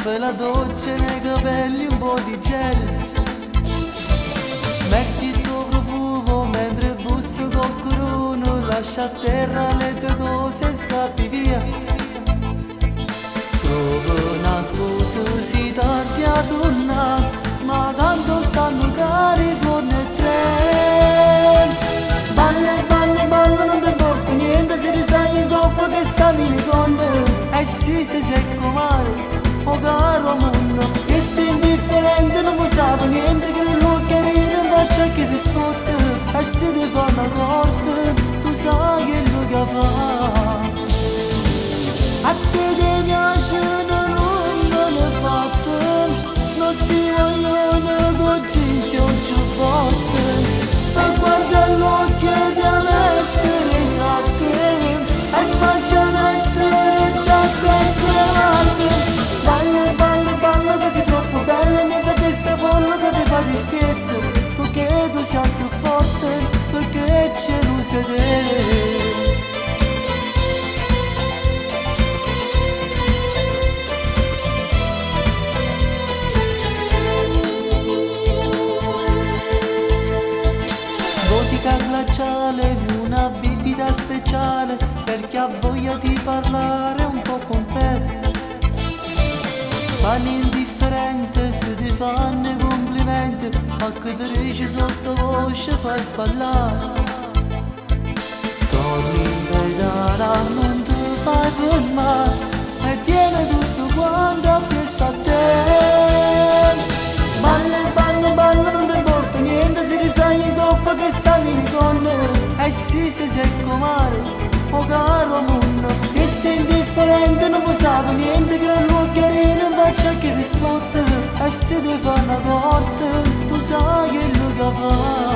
per la doccia nei capelli un po' di gel. Metti il tuo profumo mentre busso col curuno, lascia a terra le tue cose e scappi via. Trovo una scusa, si tardi a tornare, ma tanto stanno cari, torna il treno. Balla, balla, balla, non ti porto niente, se risai dopo che stavi con me. Eh sì, se sei comare, oh caro mondo, che stai indifferente, non mi sapevo niente, che non lo carino, faccia che ti sfotte. E se ti fa una corte, tu sai che lo che fa. A te ti piace, non le fatte, non stia io, con cinzia un ciubotte. E guarda l'occhio di mettere in cacche, e faccia mettere giacca e cravatte. Balla, balla, balla che sei troppo bella, in mezzo a questa folla che ti fa di stietto. Tu che tu sei più forte, perché c'è luce te. Vodka glaciale, una bibita speciale, perché ha voglia di parlare un po' con te. Pani indifferente se ti fanno i complimenti, ma che ti dici sottovoce fai sballare. Torni in pedana, non ti fai fermare, e tieni tutto quanto appresso a te. Balla, balla, balla, non ti porto niente, se risai dopo che stavi con me. Eh sì, se sei comare, oh caro mondo, che stai indifferente, non mi sapevo niente, che non lo carino, faccia che ti sfotte. E se ti fa una corte, tu sai che lo che fa.